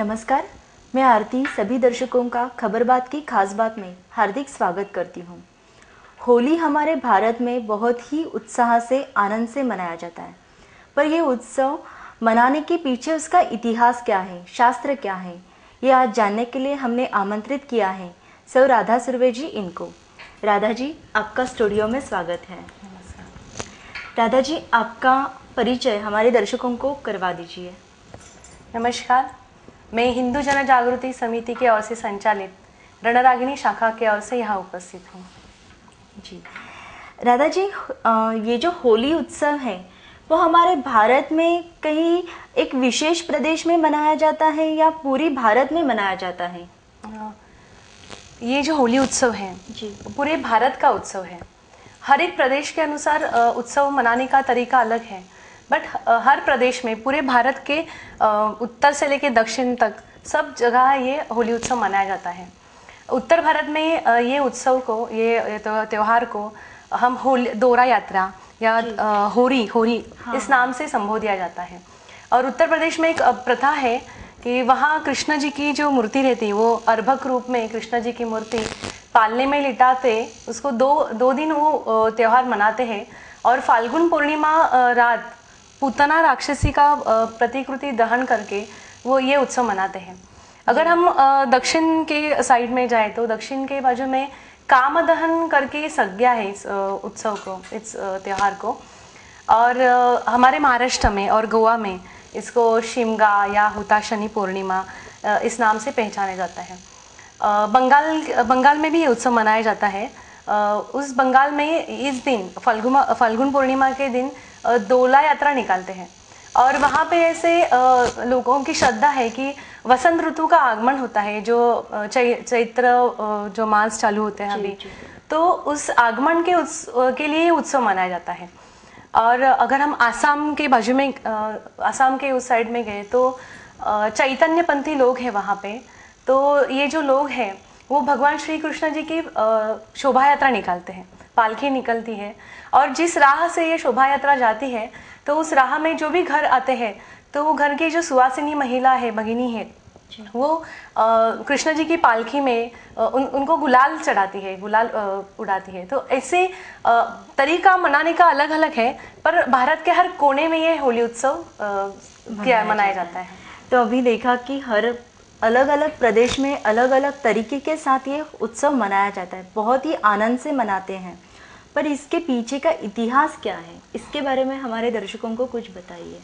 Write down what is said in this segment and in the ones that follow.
नमस्कार, मैं आरती सभी दर्शकों का खबर बात की खास बात में हार्दिक स्वागत करती हूँ। होली हमारे भारत में बहुत ही उत्साह से आनंद से मनाया जाता है, पर यह उत्सव मनाने के पीछे उसका इतिहास क्या है, शास्त्र क्या है, ये आज जानने के लिए हमने आमंत्रित किया है सौ राधा सुर्वे जी इनको। राधा जी, आपका स्टूडियो में स्वागत है। राधा जी, आपका परिचय हमारे दर्शकों को करवा दीजिए। नमस्कार, मैं हिंदू जन जागृति समिति के ओर से संचालित रणरागिनी शाखा के ओर से यहाँ उपस्थित हूँ। जी राधा जी, ये जो होली उत्सव है वो हमारे भारत में कहीं एक विशेष प्रदेश में मनाया जाता है या पूरी भारत में मनाया जाता है? ये जो होली उत्सव है जी, पूरे भारत का उत्सव है। हर एक प्रदेश के अनुसार उत्सव मनाने का तरीका अलग है, बट हर प्रदेश में पूरे भारत के उत्तर से लेकर दक्षिण तक सब जगह ये होली उत्सव मनाया जाता है। उत्तर भारत में ये उत्सव को, ये त्यौहार को हम होली दोरा यात्रा या होरी इस नाम से संबोधिया जाता है। और उत्तर प्रदेश में एक प्रथा है कि वहाँ कृष्ण जी की जो मूर्ति रहती है वो अर्भक रूप में कृष्ण जी की मूर्ति पालने में लिटाते, उसको दो दिन वो त्यौहार मनाते हैं। और फाल्गुन पूर्णिमा रात पूतना राक्षसी का प्रतिकृति दहन करके वो ये उत्सव मनाते हैं। अगर हम दक्षिण के साइड में जाए तो दक्षिण के बाजू में काम दहन करके संज्ञा है इस उत्सव को, इस त्यौहार को। और हमारे महाराष्ट्र में और गोवा में इसको शिमगा या हुताशनी पूर्णिमा इस नाम से पहचाना जाता है। बंगाल में भी ये उत्सव मनाया जाता है। उस बंगाल में इस दिन फाल्गुन पूर्णिमा के दिन डोला यात्रा निकालते हैं। और वहाँ पे ऐसे लोगों की श्रद्धा है कि वसंत ऋतु का आगमन होता है, जो चैत्र जो मास चालू होते हैं अभी, तो उस आगमन के लिए उत्सव मनाया जाता है। और अगर हम आसाम के बाजू में आसाम के उस साइड में गए तो चैतन्यपंथी लोग हैं वहाँ पे। तो ये जो लोग हैं वो भगवान श्री कृष्ण जी की शोभा यात्रा निकालते हैं, पालकी निकलती है। और जिस राह से ये शोभा यात्रा जाती है तो उस राह में जो भी घर आते हैं तो वो घर की जो सुवासिनी महिला है, भगिनी है, वो कृष्ण जी की पालकी में उनको गुलाल चढ़ाती है, गुलाल उड़ाती है। तो ऐसे तरीका मनाने का अलग अलग है, पर भारत के हर कोने में ये होली उत्सव मनाया जाता है। तो अभी देखा कि हर अलग अलग प्रदेश में अलग अलग तरीके के साथ ये उत्सव मनाया जाता है, बहुत ही आनंद से मनाते हैं। पर इसके पीछे का इतिहास क्या है, इसके बारे में हमारे दर्शकों को कुछ बताइए।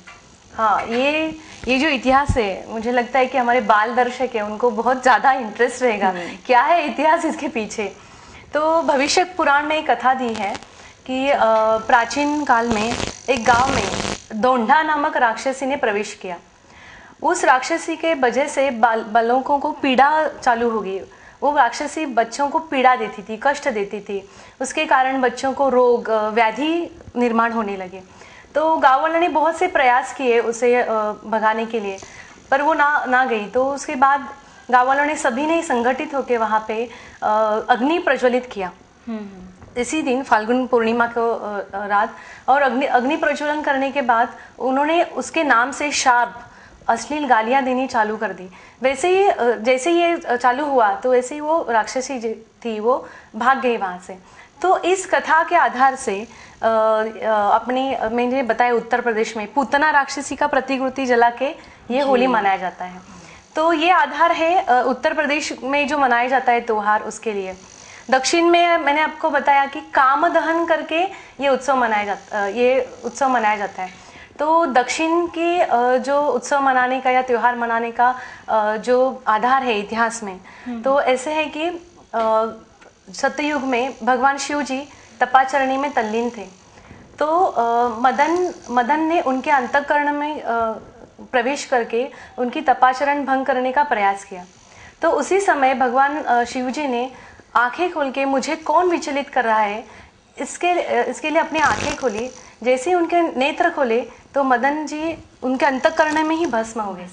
हाँ, ये जो इतिहास है, मुझे लगता है कि हमारे बाल दर्शक है उनको बहुत ज़्यादा इंटरेस्ट रहेगा क्या है इतिहास इसके पीछे। तो भविष्य पुराण में एक कथा दी है कि प्राचीन काल में एक गांव में दोंढा नामक राक्षसी ने प्रवेश किया। उस राक्षसी के वजह से बालकों को पीड़ा चालू हो गई। वो राक्षसी बच्चों को पीड़ा देती थी, कष्ट देती थी, उसके कारण बच्चों को रोग व्याधि निर्माण होने लगे। तो गाँव वालों ने बहुत से प्रयास किए उसे भगाने के लिए, पर वो ना गई। तो उसके बाद गाँव वालों ने सभी ने संगठित होकर वहाँ पे अग्नि प्रज्वलित किया इसी दिन फाल्गुन पूर्णिमा को रात। और अग्नि प्रज्वलन करने के बाद उन्होंने उसके नाम से शाप, अश्लील गालियाँ देनी चालू कर दी। वैसे ही जैसे ये चालू हुआ तो वैसे ही वो राक्षसी थी वो भाग गई वहाँ से। तो इस कथा के आधार से मैंने बताया उत्तर प्रदेश में पूतना राक्षसी का प्रतिकृति जला के ये होली मनाया जाता है। तो ये आधार है उत्तर प्रदेश में जो मनाया जाता है त्योहार, उसके लिए। दक्षिण में मैंने आपको बताया कि काम दहन करके ये उत्सव मनाया जाता है। तो दक्षिण की जो उत्सव मनाने का या त्यौहार मनाने का जो आधार है इतिहास में, तो ऐसे है कि सत्ययुग में भगवान शिव जी तपाचरणी में तल्लीन थे। तो मदन ने उनके अंतःकरण में प्रवेश करके उनकी तपाचरण भंग करने का प्रयास किया। तो उसी समय भगवान शिव जी ने आंखें खोल के मुझे कौन विचलित कर रहा है इसके लिए अपनी आंखें खोली। जैसे ही उनके नेत्र खोले तो मदन जी उनके अंतःकरण में ही भस्म हो गए।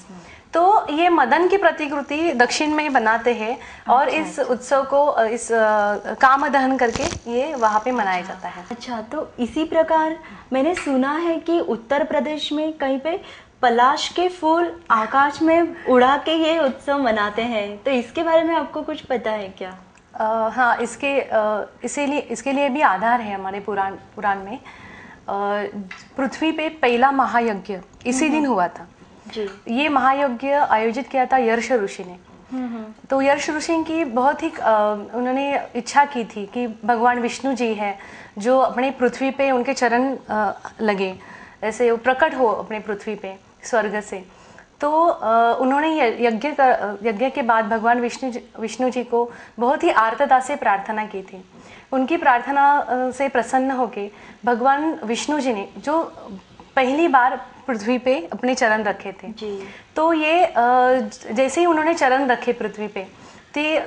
तो ये मदन की प्रतिकृति दक्षिण में बनाते हैं और इस उत्सव को इस काम दहन करके ये वहाँ पे मनाया जाता है। अच्छा, तो इसी प्रकार मैंने सुना है कि उत्तर प्रदेश में कहीं पे पलाश के फूल आकाश में उड़ा के ये उत्सव मनाते हैं, तो इसके बारे में आपको कुछ पता है क्या? हाँ, इसके लिए भी आधार है हमारे पुराण में। पृथ्वी पे पहला महायज्ञ इसी दिन हुआ था जी। ये महायज्ञ आयोजित किया था यर्ष ऋषि ने। तो यर्ष ऋषि की बहुत ही उन्होंने इच्छा की थी कि भगवान विष्णु जी है जो अपने पृथ्वी पे उनके चरण लगे, ऐसे वो प्रकट हो अपने पृथ्वी पे स्वर्ग से। तो उन्होंने यज्ञ के बाद भगवान विष्णु जी को बहुत ही आर्तता से प्रार्थना की थी। उनकी प्रार्थना से प्रसन्न होके भगवान विष्णु जी ने जो पहली बार पृथ्वी पे अपने चरण रखे थे जी। तो ये जैसे ही उन्होंने चरण रखे पृथ्वी पे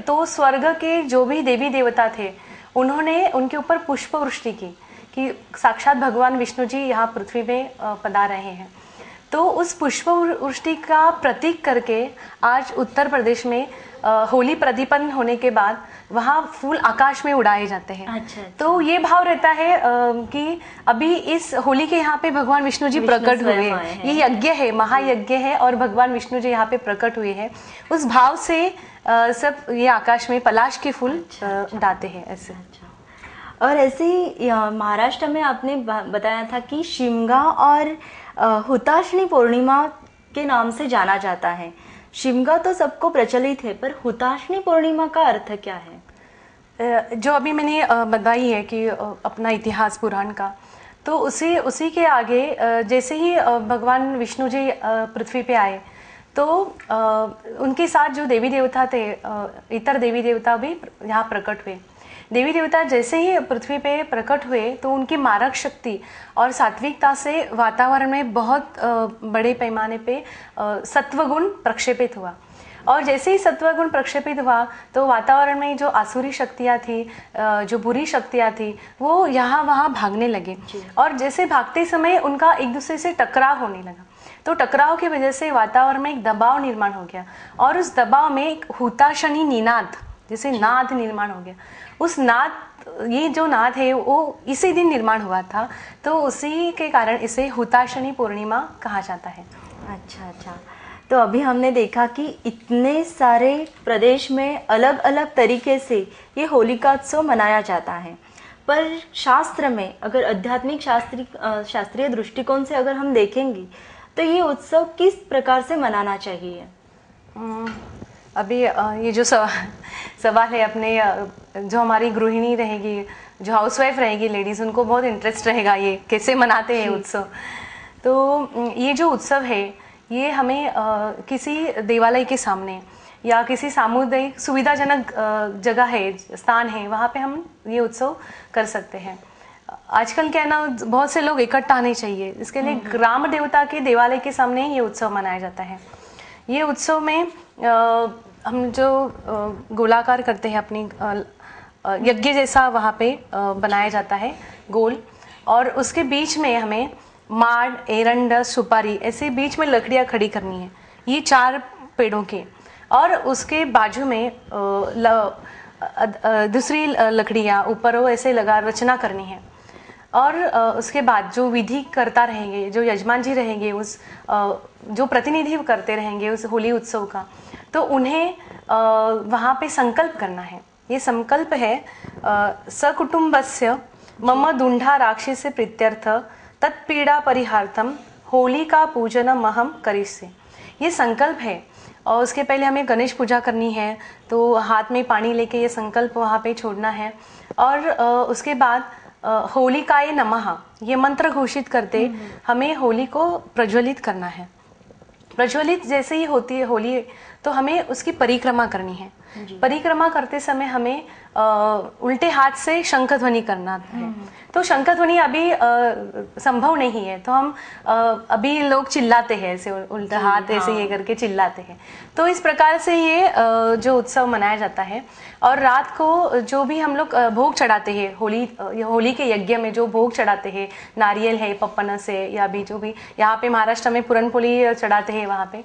तो स्वर्ग के जो भी देवी देवता थे उन्होंने उनके ऊपर पुष्प वृष्टि की कि साक्षात भगवान विष्णु जी यहाँ पृथ्वी पे पधार रहे हैं। तो उस पुष्प वृष्टि का प्रतीक करके आज उत्तर प्रदेश में होली प्रदीपन होने के बाद वहाँ फूल आकाश में उड़ाए जाते हैं। अच्छा। तो ये भाव रहता है कि अभी इस होली के यहाँ पे भगवान विष्णु जी प्रकट हुए हैं, ये यज्ञ है, महायज्ञ है और भगवान विष्णु जी यहाँ पे प्रकट हुए हैं। उस भाव से सब ये आकाश में पलाश के फूल उड़ाते हैं ऐसे। और ऐसे ही महाराष्ट्र में आपने बताया था कि शिमगा और हुताशनी पूर्णिमा के नाम से जाना जाता है। शिमगा तो सबको प्रचलित है, पर हुताशनी पूर्णिमा का अर्थ क्या है? जो अभी मैंने बताई है कि अपना इतिहास पुराण का, तो उसी के आगे जैसे ही भगवान विष्णु जी पृथ्वी पे आए तो उनके साथ जो देवी देवता थे, इतर देवी देवता भी यहाँ प्रकट हुए। देवी देवता जैसे ही पृथ्वी पे प्रकट हुए तो उनकी मारक शक्ति और सात्विकता से वातावरण में बहुत बड़े पैमाने पे सत्वगुण प्रक्षेपित हुआ। और जैसे ही सत्वगुण प्रक्षेपित हुआ तो वातावरण में जो आसुरी शक्तियाँ थी, जो बुरी शक्तियाँ थी, वो यहाँ वहाँ भागने लगे। और जैसे भागते समय उनका एक दूसरे से टकराव होने लगा। तो टकराव की वजह से वातावरण में एक दबाव निर्माण हो गया और उस दबाव में एक हुताशनी निनाद, जैसे नाद निर्माण हो गया। उस नाद, ये जो नाद है वो इसी दिन निर्माण हुआ था, तो उसी के कारण इसे हुताशनी पूर्णिमा कहा जाता है। अच्छा। तो अभी हमने देखा कि इतने सारे प्रदेश में अलग अलग तरीके से ये होलिका उत्सव मनाया जाता है, पर शास्त्र में अगर आध्यात्मिक शास्त्रीय दृष्टिकोण से अगर हम देखेंगे तो ये उत्सव किस प्रकार से मनाना चाहिए? अभी ये जो सवाल है अपने जो हमारी गृहिणी रहेगी, जो हाउसवाइफ रहेगी लेडीज़, उनको बहुत इंटरेस्ट रहेगा ये कैसे मनाते हैं उत्सव। तो ये जो उत्सव है ये हमें किसी देवालय के सामने या किसी सामुदायिक सुविधाजनक जगह है, स्थान है, वहाँ पे हम ये उत्सव कर सकते हैं। आजकल क्या है ना, बहुत से लोग इकट्ठा आने चाहिए, इसके लिए ग्राम देवता के देवालय के सामने ये उत्सव मनाया जाता है। ये उत्सव में हम जो गोलाकार करते हैं अपनी यज्ञ जैसा वहाँ पे बनाया जाता है गोल, और उसके बीच में हमें माड़, एरंड, सुपारी ऐसे बीच में लकड़ियाँ खड़ी करनी है, ये 4 पेड़ों के, और उसके बाजू में दूसरी लकड़ियाँ ऊपर वो ऐसे लगा रचना करनी है। और उसके बाद जो विधि करता रहेंगे, जो यजमान जी रहेंगे, उस जो प्रतिनिधित्व करते रहेंगे उस होली उत्सव का, तो उन्हें वहाँ पे संकल्प करना है। ये संकल्प है सकुटुम्बस्य मम दुंढा राक्षसे प्रीत्यर्थ तत्पीड़ा परिहार्थम होलिका पूजनम अहम करिष्ये। ये संकल्प है। और उसके पहले हमें गणेश पूजा करनी है, तो हाथ में पानी लेके ये संकल्प वहाँ पे छोड़ना है। और उसके बाद होलिकाय नमः ये मंत्र घोषित करते हमें होली को प्रज्वलित करना है। प्रज्वलित जैसे ही होती है होली, तो हमें उसकी परिक्रमा करनी है। परिक्रमा करते समय हमें उल्टे हाथ से शंख ध्वनि करना है। तो शंख ध्वनि अभी संभव नहीं है, तो हम अभी लोग चिल्लाते हैं, ऐसे उल्टा हाथ ऐसे ये करके चिल्लाते हैं। तो इस प्रकार से ये जो उत्सव मनाया जाता है। और रात को जो भी हम लोग भोग चढ़ाते हैं, होली के यज्ञ में जो भोग चढ़ाते हैं, नारियल है, पप्पनस है, या भी जो भी यहाँ पे महाराष्ट्र में पुरनपोली चढ़ाते हैं वहाँ पे,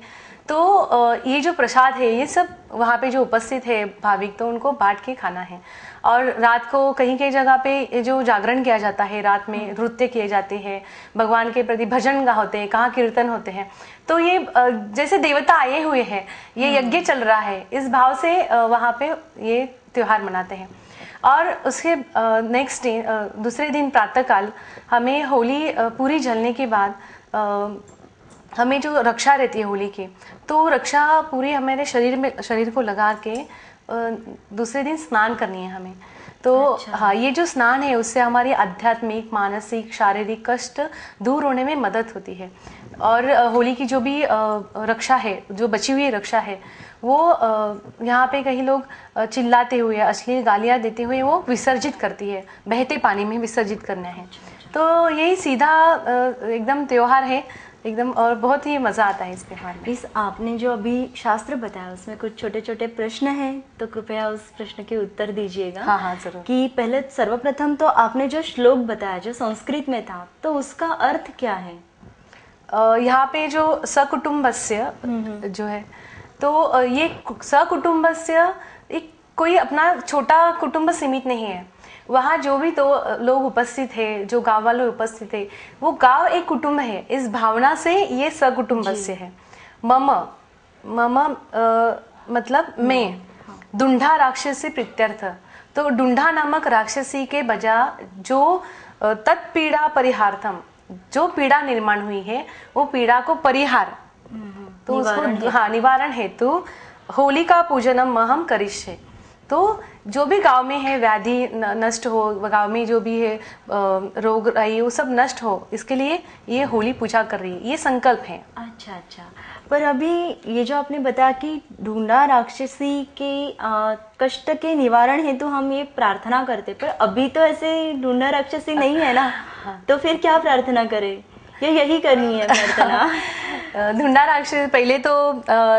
तो ये जो प्रसाद है ये सब वहाँ पे जो उपस्थित है भाविक, तो उनको बांट के खाना है। और रात को कहीं कहीं जगह पे जो जागरण किया जाता है, रात में नृत्य किए जाते हैं, भगवान के प्रति भजन गा होते हैं, कहाँ कीर्तन होते हैं। तो ये जैसे देवता आए हुए हैं, ये यज्ञ चल रहा है, इस भाव से वहाँ पे ये त्योहार मनाते हैं। और उसके नेक्स्ट डे, दूसरे दिन प्रातःकाल हमें होली पूरी जलने के बाद हमें जो रक्षा रहती है होली की, तो रक्षा पूरी हमारे शरीर को लगा के दूसरे दिन स्नान करनी है हमें। तो अच्छा। हाँ, ये जो स्नान है उससे हमारी आध्यात्मिक, मानसिक, शारीरिक कष्ट दूर होने में मदद होती है। और होली की जो भी रक्षा है, जो बची हुई रक्षा है, वो यहाँ पे कई लोग चिल्लाते हुए, अश्लील गालियाँ देते हुए वो विसर्जित करती है, बहते पानी में विसर्जित करना है। तो यही सीधा एकदम त्योहार है एकदम, और बहुत ही मज़ा आता है इस त्योहार में। इस आपने जो अभी शास्त्र बताया उसमें कुछ छोटे छोटे प्रश्न हैं, तो कृपया उस प्रश्न के उत्तर दीजिएगा। हाँ हाँ जरूर। कि पहले सर्वप्रथम तो आपने जो श्लोक बताया जो संस्कृत में था, तो उसका अर्थ क्या है? यहाँ पे जो सकुटुम्बस्य जो है, तो ये सकुटुम्बस्य एक कोई अपना छोटा कुटुंब सीमित नहीं है। वहाँ जो भी तो लोग उपस्थित है, जो गांव वाले उपस्थित है, वो गांव एक कुटुंब है, इस भावना से ये सकुटुम्बस्य है। मम मम मतलब मैं, दुंडा राक्षसी प्रीत्यर्थ। तो डुंडा नामक राक्षसी के बजाय जो तत्पीड़ा परिहार्थम, जो पीड़ा निर्माण हुई है वो पीड़ा को परिहार, तो उसको हाँ निवारण हेतु होली का पूजनम हम करिष्ये। तो जो भी गांव में है व्याधि नष्ट हो, गांव में जो भी है रोग आई वो सब नष्ट हो, इसके लिए ये होली पूजा कर रही है, ये संकल्प है। अच्छा अच्छा। पर अभी ये जो आपने बताया कि ढूंढा राक्षसी के कष्ट के निवारण हेतु हम ये प्रार्थना करते, पर अभी तो ऐसे ढूंढा राक्षसी नहीं है ना, तो फिर क्या प्रार्थना करें? ये यही करनी है प्रार्थना? ढूंढा राक्षसी, पहले तो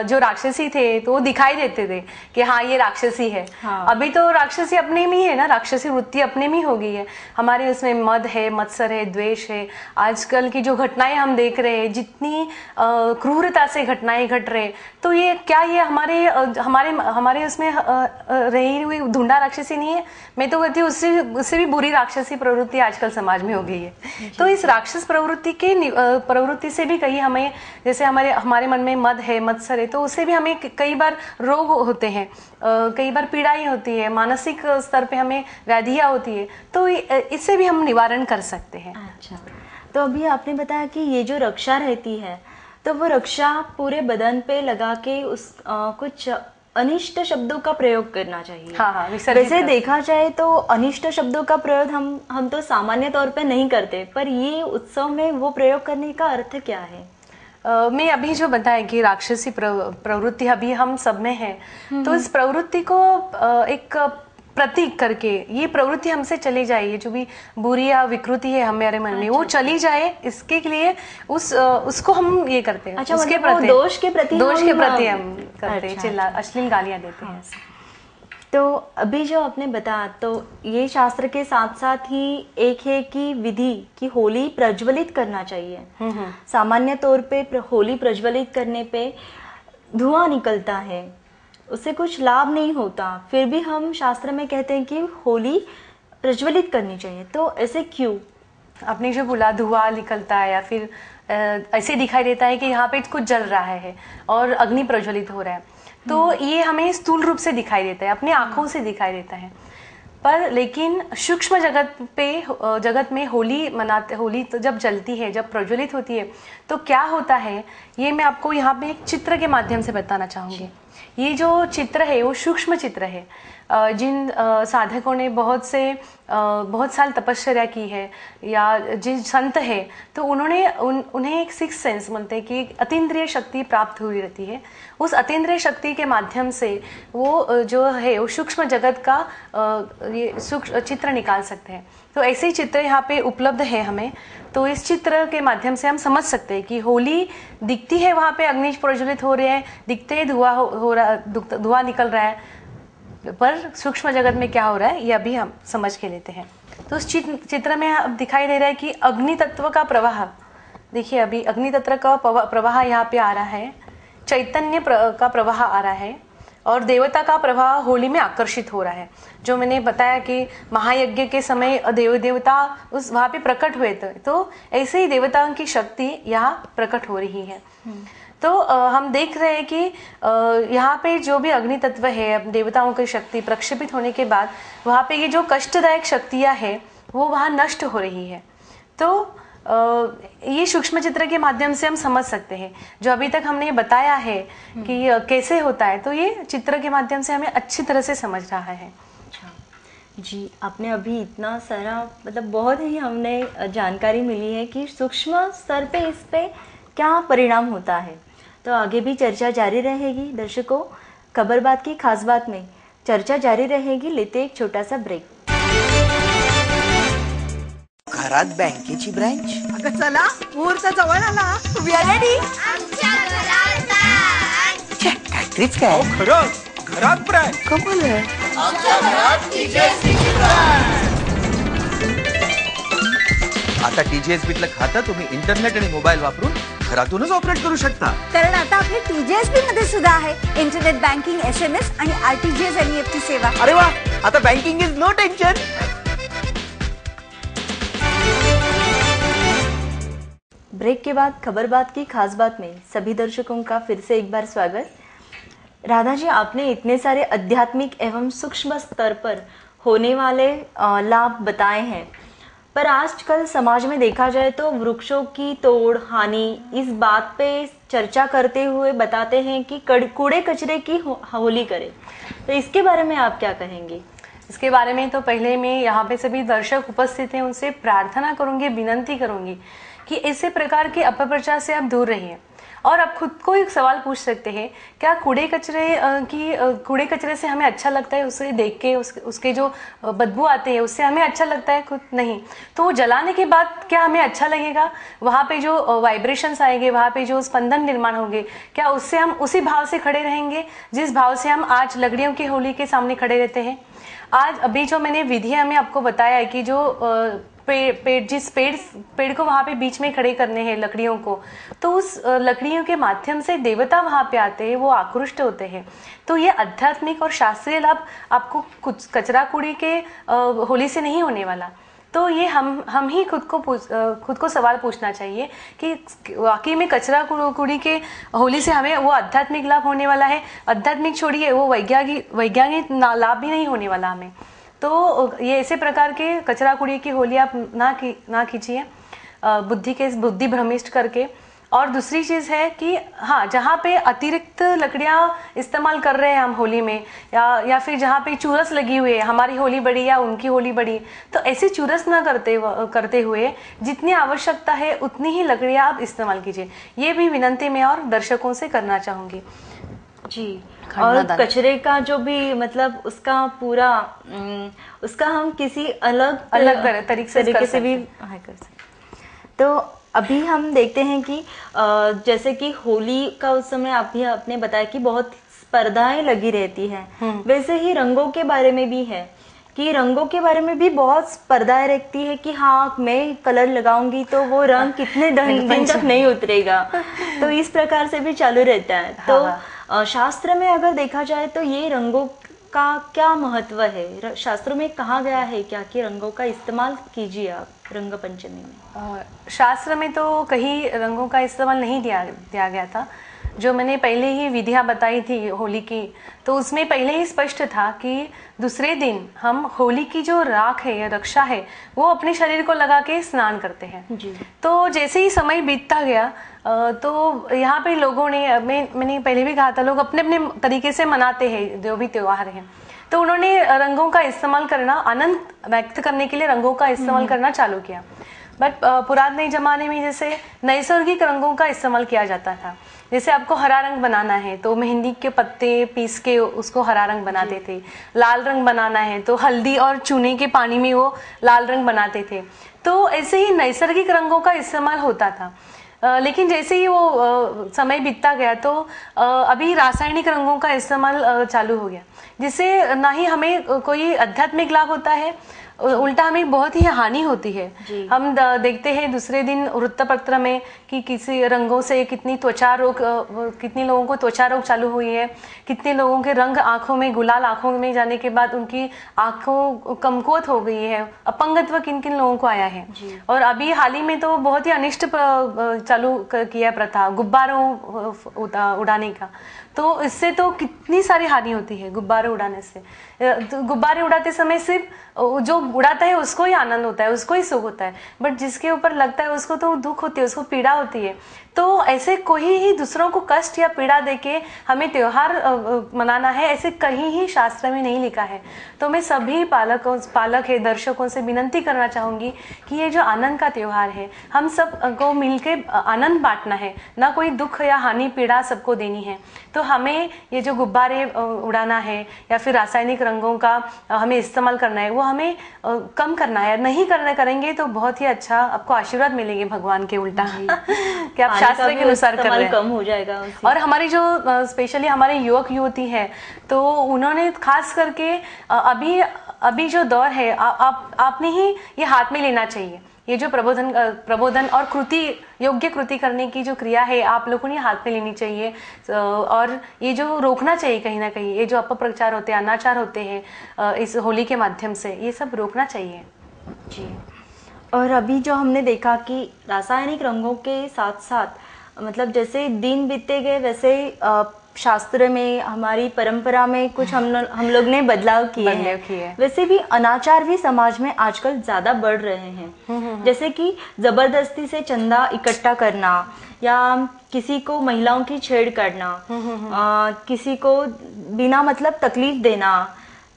जो राक्षसी थे तो वो दिखाई देते थे कि हाँ ये राक्षसी है। हाँ। अभी तो राक्षसी अपने में ही है ना, राक्षसी वृत्ति अपने में ही हो गई है हमारे, उसमें मद है, मत्सर है, द्वेष है। आजकल की जो घटनाएं हम देख रहे हैं, जितनी क्रूरता से घटनाएं घट रहे, तो ये क्या ये हमारे हमारे हमारे उसमें रही हुई ढूंढा राक्षसी नहीं है? मैं तो कहती हूँ उससे भी बुरी राक्षसी प्रवृत्ति आजकल समाज में हो गई है। तो इस राक्षस प्रवृत्ति से भी कहीं हमें, जैसे हमारे मन में मद है, मत्सर है, तो उससे भी हमें कई बार रोग होते हैं, कई बार पीड़ाएं होती है, मानसिक स्तर पे हमें व्याधियां होती है, तो इससे भी हम निवारण कर सकते हैं। अच्छा, तो अभी आपने बताया कि ये जो रक्षा रहती है, तो वो रक्षा पूरे बदन पे लगा के कुछ अनिष्ट शब्दों का प्रयोग करना चाहिए। हाँ हाँ, वैसे देखा जाए तो अनिष्ट शब्दों का प्रयोग हम तो सामान्य तौर पे नहीं करते, पर ये उत्सव में वो प्रयोग करने का अर्थ क्या है? मैं अभी जो बताया कि राक्षसी प्रवृत्ति अभी हम सब में है, तो इस प्रवृत्ति को एक प्रतीक करके ये प्रवृत्ति हमसे चली जाए, ये जो भी बुरी या विकृति है हमारे मन में वो चली जाए, इसके लिए उसको हम ये करते हैं। अच्छा, उसके मतलब प्रति दोष के प्रति हम करते हैं, चिल्ला अश्लील गालियां देते हैं। तो अभी जो आपने बताया, तो ये शास्त्र के साथ साथ ही एक है कि विधि कि होली प्रज्वलित करना चाहिए। सामान्य तौर पे होली प्रज्वलित करने पे धुआं निकलता है, उससे कुछ लाभ नहीं होता, फिर भी हम शास्त्र में कहते हैं कि होली प्रज्वलित करनी चाहिए, तो ऐसे क्यों? आपने जो बोला धुआं निकलता है या फिर ऐसे दिखाई देता है कि यहाँ पे कुछ जल रहा है और अग्नि प्रज्वलित हो रहा है, तो ये हमें स्थूल रूप से दिखाई देता है, अपनी आंखों से दिखाई देता है। पर लेकिन सूक्ष्म जगत में होली तो जब जलती है, जब प्रज्वलित होती है, तो क्या होता है ये मैं आपको यहाँ पे एक चित्र के माध्यम से बताना चाहूँगी। ये जो चित्र है वो सूक्ष्म चित्र है। जिन साधकों ने बहुत साल तपस्या की है या जिन संत है, तो उन्हें एक सिक्स सेंस बोलते हैं कि अतीन्द्रिय शक्ति प्राप्त हुई रहती है। उस अतीन्द्रिय शक्ति के माध्यम से वो जो है वो सूक्ष्म जगत का ये सूक्ष्म चित्र निकाल सकते हैं। तो ऐसे ही चित्र यहाँ पे उपलब्ध है हमें, तो इस चित्र के माध्यम से हम समझ सकते हैं कि होली दिखती है, वहाँ पे अग्नि प्रज्वलित हो रहे हैं, दिखते हैं धुआं निकल रहा है, पर सूक्ष्म जगत में क्या हो रहा है ये अभी हम समझ के लेते हैं। तो उस चित्र में अब दिखाई दे रहा है कि अग्नि तत्व का प्रवाह, देखिए अभी अग्नि तत्व का प्रवाह यहाँ पे आ रहा है का प्रवाह आ रहा है और देवता का प्रवाह होली में आकर्षित हो रहा है। जो मैंने बताया कि महायज्ञ के समय देवता उस वहाँ पे प्रकट हुए थे, तो ऐसे ही देवताओं की शक्ति यहाँ प्रकट हो रही है। तो हम देख रहे हैं कि यहाँ पे जो भी अग्नि तत्व है, देवताओं की शक्ति प्रक्षेपित होने के बाद वहाँ पे ये जो कष्टदायक शक्तियाँ है वो वहाँ नष्ट हो रही है। तो ये सूक्ष्म चित्र के माध्यम से हम समझ सकते हैं। जो अभी तक हमने बताया है कि कैसे होता है, तो ये चित्र के माध्यम से हमें अच्छी तरह से समझ रहा है। अच्छा जी, आपने अभी इतना सारा मतलब बहुत ही हमने जानकारी मिली है कि सूक्ष्म स्तर पे इस पे क्या परिणाम होता है। तो आगे भी चर्चा जारी रहेगी दर्शकों। खबर बात की खास बात में चर्चा जारी रहेगी। लेते एक छोटा सा ब्रेक। घरात बँकेची ब्रँच? अगं चला, मुहूर्त जवळ आला. We are ready. आमच्या घरात बँक. छे, काहीतरीच काय. खरंच घरात ब्रँच. कमाल आहे. आमच्या घरात टीजेएसबीची ब्रँच. आता टीजीएसबीतलं खातं तुम्ही इंटरनेट आणि मोबाईल वापरून घरातूनच ऑपरेट करू शकता. कारण आता आपली टीजेएसबी मध्ये सुद्धा आहे इंटरनेट बँकिंग, SMS आणि आरटीजीएस एनईएफटी सेवा. अरे वा, आता banking is no tension. Break के बाद खबर बात की खास बात में सभी दर्शकों का फिर से एक बार स्वागत। राधा जी, आपने इतने सारे आध्यात्मिक एवं सूक्ष्म स्तर पर होने वाले लाभ बताए हैं, पर आजकल समाज में देखा जाए तो वृक्षों की तोड़ हानि इस बात पे चर्चा करते हुए बताते हैं कि कूड़े कचरे की होली करें। तो इसके बारे में आप क्या कहेंगे? इसके बारे में तो पहले मैं यहाँ पे सभी दर्शक उपस्थित हैं, उनसे प्रार्थना करूंगी, विनंती करूंगी कि ऐसे प्रकार के अपप्रचार से आप दूर रहिए। और आप खुद को एक सवाल पूछ सकते हैं, क्या कूड़े कचरे से हमें अच्छा लगता है? उसे देख के उसके जो बदबू आते हैं उससे हमें अच्छा लगता है? खुद नहीं। तो वो जलाने के बाद क्या हमें अच्छा लगेगा? वहाँ पे जो वाइब्रेशंस आएंगे, वहाँ पे जो स्पंदन निर्माण होंगे, क्या उससे हम उसी भाव से खड़े रहेंगे जिस भाव से हम आज लकड़ियों की होली के सामने खड़े रहते हैं? आज अभी जो मैंने विधियां में आपको बताया है कि जो पेड़ को वहां पे बीच में खड़े करने हैं लकड़ियों को, तो उस लकड़ियों के माध्यम से देवता वहां पे आते हैं, वो आकृष्ट होते हैं। तो ये आध्यात्मिक और शास्त्रीय लाभ आपको कुछ कचरा कूड़ी के होली से नहीं होने वाला। तो ये हम ही खुद को सवाल पूछना चाहिए कि वाकई में कचरा कूड़ी के होली से हमें वो आध्यात्मिक लाभ होने वाला है? आध्यात्मिक छोड़िए, वो वैज्ञानिक लाभ भी नहीं होने वाला हमें। तो ये ऐसे प्रकार के कचरा कूड़ी की होली आप ना कीजिए बुद्धि भ्रमिष्ट करके। और दूसरी चीज है कि हाँ, जहाँ पे अतिरिक्त लकड़ियाँ इस्तेमाल कर रहे हैं हम होली में, या फिर जहाँ पे चूरस लगी हुई है, हमारी होली बड़ी या उनकी होली बड़ी, तो ऐसी चूरस ना करते हुए जितनी आवश्यकता है उतनी ही लकड़ियाँ आप इस्तेमाल कीजिए। ये भी विनंती मैं और दर्शकों से करना चाहूंगी जी। और कचरे का जो भी मतलब उसका पूरा उसका हम किसी अलग तरीके से भी कर सकते। तो अभी हम देखते हैं कि जैसे कि होली का उस समय आपने बताया कि बहुत स्पर्धाएं लगी रहती हैं, वैसे ही रंगों के बारे में भी है कि रंगों के बारे में भी बहुत स्पर्धाएं रहती है कि हाँ, मैं कलर लगाऊंगी तो वो रंग कितने दिन तक नहीं उतरेगा। तो इस प्रकार से भी चालू रहता है। तो शास्त्र में अगर देखा जाए तो ये रंगों का क्या महत्व है? शास्त्रों में कहा गया है क्या कि रंगों का इस्तेमाल कीजिए आप रंग पंचमी में? शास्त्र में तो कहीं रंगों का इस्तेमाल नहीं दिया गया था। जो मैंने पहले ही विधियां बताई थी होली की, तो उसमें पहले ही स्पष्ट था कि दूसरे दिन हम होली की जो राख है या रक्षा है वो अपने शरीर को लगा के स्नान करते हैं जी। तो जैसे ही समय बीतता गया तो यहाँ पे लोगों ने, मैंने पहले भी कहा था, लोग अपने अपने तरीके से मनाते हैं जो भी त्योहार हैं। तो उन्होंने रंगों का इस्तेमाल करना, आनंद व्यक्त करने के लिए रंगों का इस्तेमाल करना चालू किया। बट पुराने जमाने में जैसे नैसर्गिक रंगों का इस्तेमाल किया जाता था। जैसे आपको हरा रंग बनाना है तो मेहंदी के पत्ते पीस के उसको हरा रंग बनाते थे। लाल रंग बनाना है तो हल्दी और चूने के पानी में वो लाल रंग बनाते थे। तो ऐसे ही नैसर्गिक रंगों का इस्तेमाल होता था। लेकिन जैसे ही वो समय बीतता गया तो अभी रासायनिक रंगों का इस्तेमाल चालू हो गया, जिससे ना ही हमें कोई आध्यात्मिक लाभ होता है उल्टा हमें बहुत ही हानि होती है। हम देखते हैं दूसरे दिन वृत्तपत्र में कि किसी रंगों से कितनी लोगों को त्वचा रोग चालू हुई है, कितने लोगों के रंग आंखों में, गुलाल आंखों में जाने के बाद उनकी आंखों कमकुवत हो गई है, अपंगत्व किन किन लोगों को आया है। और अभी हाल ही में तो बहुत ही अनिष्ट चालू किया प्रथा गुब्बारों उड़ाने का। तो इससे तो कितनी सारी हानि होती है गुब्बारे उड़ाने से। तो गुब्बारे उड़ाते समय सिर्फ जो उड़ाता है उसको ही आनंद होता है, उसको ही सुख होता है, बट जिसके ऊपर लगता है उसको तो दुख होती है, उसको पीड़ा होती है। तो ऐसे कोई ही दूसरों को कष्ट या पीड़ा देके हमें त्योहार मनाना है, ऐसे कहीं ही शास्त्र में नहीं लिखा है। तो मैं सभी पालक है दर्शकों से विनती करना चाहूंगी कि ये जो आनंद का त्योहार है, हम सब को मिलकर आनंद बांटना है, ना कोई दुख या हानि पीड़ा सबको देनी है। तो हमें ये जो गुब्बारे उड़ाना है या फिर रासायनिक रंगों का हमें इस्तेमाल करना है, वो हमें कम करना है। नहीं करेंगे तो बहुत ही अच्छा आपको आशीर्वाद मिलेंगे भगवान के उल्टा कि आप शास्त्र के अनुसार कर रहे हैं, कम हो जाएगा। और हमारी जो स्पेशली हमारे युवक युवती है, तो उन्होंने खास करके अभी जो दौर है, आपने ही ये हाथ में लेना चाहिए। ये जो प्रबोधन और योग्य कृति करने की जो क्रिया है, आप लोगों ने हाथ में लेनी चाहिए। और ये जो रोकना चाहिए कहीं ना कहीं, ये जो अपप्रचार होते हैं, अनाचार होते हैं इस होली के माध्यम से, ये सब रोकना चाहिए। जी। और अभी जो हमने देखा कि रासायनिक रंगों के साथ साथ मतलब जैसे दिन बीतते गए वैसे शास्त्र में, हमारी परंपरा में कुछ हम लोग ने बदलाव किए हैं। वैसे भी अनाचार भी समाज में आजकल ज्यादा बढ़ रहे हैं। जैसे कि जबरदस्ती से चंदा इकट्ठा करना, या किसी को महिलाओं की छेड़ करना, किसी को बिना मतलब तकलीफ देना,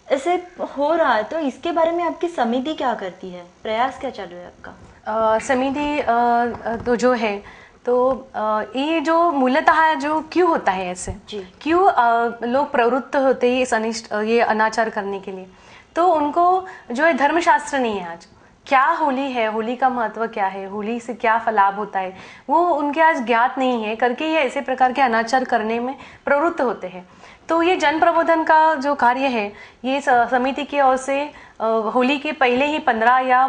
ऐसे हो रहा है। तो इसके बारे में आपकी समिति क्या करती है, प्रयास क्या चल रहा है आपका? समिति तो जो है, तो ये जो मूलतः जो क्यों होता है ऐसे, क्यों लोग प्रवृत्त होते हैं इस ये अनाचार करने के लिए, तो उनको जो है धर्मशास्त्र नहीं है आज। क्या होली है, होली का महत्व क्या है, होली से क्या लाभ होता है, वो उनके आज ज्ञात नहीं है, करके ये ऐसे प्रकार के अनाचार करने में प्रवृत्त होते हैं। तो ये जन प्रबोधन का जो कार्य है, ये समिति की ओर से होली के पहले ही 15 या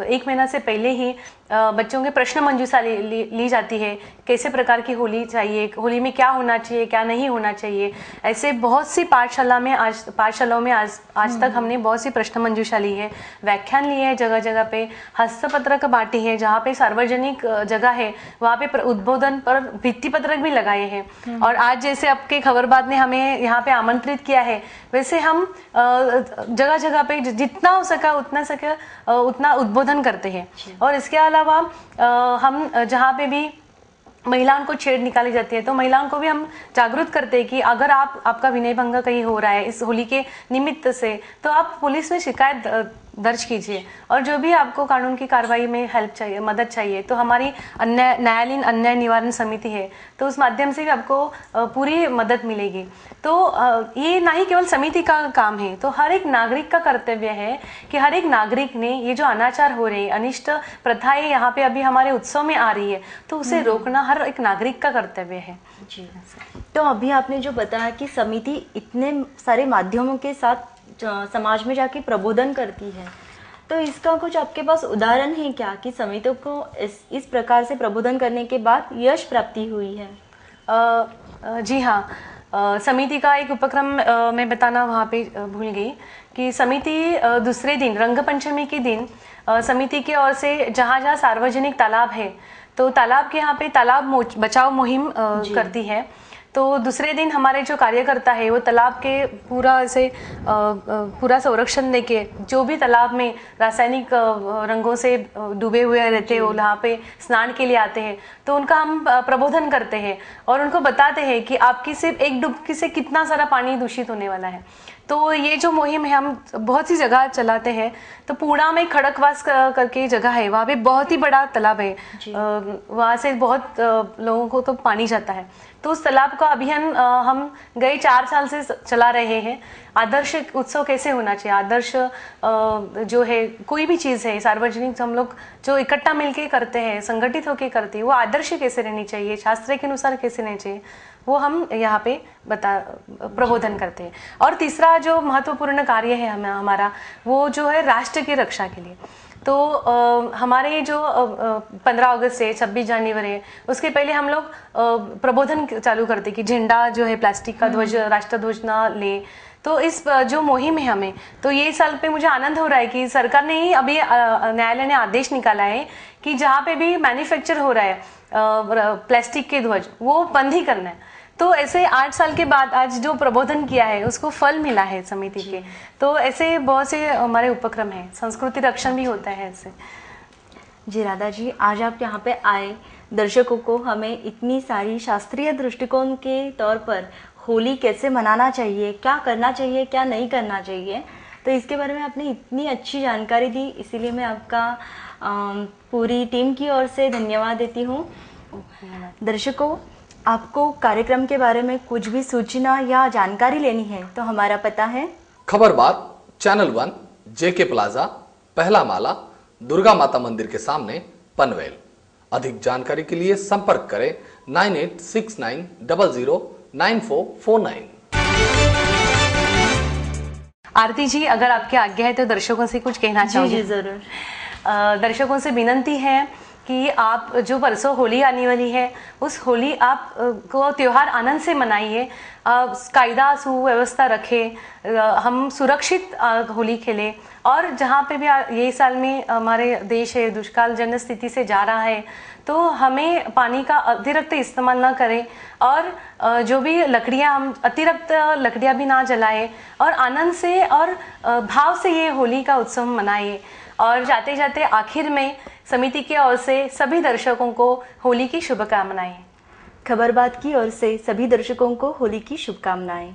1 महीना से पहले ही बच्चों के प्रश्न मंजूषा ली जाती है। कैसे प्रकार की होली चाहिए, होली में क्या होना चाहिए, क्या नहीं होना चाहिए। ऐसे बहुत सी पाठशालाओं में आज तक हमने बहुत सी प्रश्न मंजूषा ली है, व्याख्यान लिए हैं, जगह जगह पे हस्तपत्रक बांटी है, जहाँ पे सार्वजनिक जगह है वहाँ पे उद्बोधन पर भित्ति पत्रक भी लगाए हैं। और आज जैसे आपके खबरबाज ने हमें यहाँ पे आमंत्रित किया है, वैसे हम जगह जगह पे जितना हो सका उतना उद्बोधन करते हैं। और इसके अलावा हम जहाँ पे भी महिलाओं को छेड़ निकाली जाती है, तो महिलाओं को भी हम जागरूक करते हैं कि अगर आपका विनय भंग कहीं हो रहा है इस होली के निमित्त से, तो आप पुलिस में शिकायत दर्ज कीजिए। और जो भी आपको कानून की कार्रवाई में हेल्प चाहिए, मदद चाहिए, तो हमारी न्यायालयीन अन्याय निवारण समिति है, तो उस माध्यम से भी आपको पूरी मदद मिलेगी। तो ये ना ही केवल समिति का काम है, तो हर एक नागरिक का कर्तव्य है कि हर एक नागरिक ने ये जो अनाचार हो रहे हैं, अनिष्ट प्रथाएं यहाँ पे अभी हमारे उत्सव में आ रही है, तो उसे रोकना हर एक नागरिक का कर्तव्य है। जी। तो अभी आपने जो बताया कि समिति इतने सारे माध्यमों के साथ समाज में जाके प्रबोधन करती है, तो इसका कुछ आपके पास उदाहरण है क्या कि समितियों को इस प्रकार से प्रबोधन करने के बाद यश प्राप्ति हुई है? जी हाँ, समिति का एक उपक्रम मैं बताना वहाँ पे भूल गई कि समिति दूसरे दिन रंगपंचमी के दिन समिति की ओर से जहाँ सार्वजनिक तालाब है, तो तालाब के यहाँ पे तालाब बचाओ मुहिम करती है। तो दूसरे दिन हमारे जो कार्यकर्ता है वो तालाब के पूरा संरक्षण लेके, जो भी तालाब में रासायनिक रंगों से डूबे हुए रहते हैं, वहाँ पे स्नान के लिए आते हैं, तो उनका हम प्रबोधन करते हैं और उनको बताते हैं कि आपकी सिर्फ एक डुबकी से कितना सारा पानी दूषित होने वाला है। तो ये जो मुहिम है हम बहुत सी जगह चलाते हैं। तो पूर्णा में खड़कवास करके जगह है, वहाँ पे बहुत ही बड़ा तालाब है, वहाँ से बहुत लोगों को तो पानी जाता है। तो उस तालाब का अभियान हम गए 4 साल से चला रहे हैं। आदर्श उत्सव कैसे होना चाहिए, आदर्श जो है कोई भी चीज़ है सार्वजनिक हम लोग जो इकट्ठा मिलके करते हैं, संगठित होके करते हैं, वो आदर्श कैसे रहनी चाहिए, शास्त्र के अनुसार कैसे रहनी चाहिए, वो हम यहाँ पे प्रबोधन करते हैं। और तीसरा जो महत्वपूर्ण कार्य है हमारा, वो जो है राष्ट्र की रक्षा के लिए। तो हमारे जो 15 अगस्त से 26 जनवरी, उसके पहले हम लोग प्रबोधन चालू करते कि झंडा जो है प्लास्टिक का ध्वज, राष्ट्र ध्वज ना ले। तो इस जो मुहिम है हमें, तो ये साल पे मुझे आनंद हो रहा है कि सरकार ने ही अभी न्यायालय ने आदेश निकाला है कि जहाँ पे भी मैन्युफैक्चर हो रहा है प्लास्टिक के ध्वज, वो बंद ही करना है। तो ऐसे 8 साल के बाद आज जो प्रबोधन किया है उसको फल मिला है समिति के। तो ऐसे बहुत से हमारे उपक्रम हैं, संस्कृति रक्षण भी होता है ऐसे। जी राधा जी, आज आप यहाँ पे आए, दर्शकों को हमें इतनी सारी शास्त्रीय दृष्टिकोण के तौर पर होली कैसे मनाना चाहिए, क्या करना चाहिए, क्या नहीं करना चाहिए, तो इसके बारे में आपने इतनी अच्छी जानकारी दी, इसीलिए मैं आपका पूरी टीम की ओर से धन्यवाद देती हूँ। दर्शकों, आपको कार्यक्रम के बारे में कुछ भी सूचना या जानकारी लेनी है तो हमारा पता है खबर बात, चैनल 1, JK प्लाजा, पहला माला, दुर्गा माता मंदिर के सामने, पनवेल। अधिक जानकारी के लिए संपर्क करें 9869009449। आरती जी, अगर आपकी आज्ञा है तो दर्शकों से कुछ कहना चाहूँगी। जी जरूर। दर्शकों से विनंती है कि आप जो परसों होली आने वाली है, उस होली आप को त्योहार आनंद से मनाइए, कायदा सुव्यवस्था रखें, हम सुरक्षित होली खेलें। और जहाँ पे भी ये साल में हमारे देश है दुष्काल जन्य स्थिति से जा रहा है, तो हमें पानी का अतिरिक्त इस्तेमाल ना करें, और जो भी लकड़ियाँ, हम अतिरिक्त लकड़ियाँ भी ना जलाएं, और आनंद से और भाव से ये होली का उत्सव मनाएं। और जाते जाते आखिर में समिति की ओर से सभी दर्शकों को होली की शुभकामनाएं। खबर बात की ओर से सभी दर्शकों को होली की शुभकामनाएं।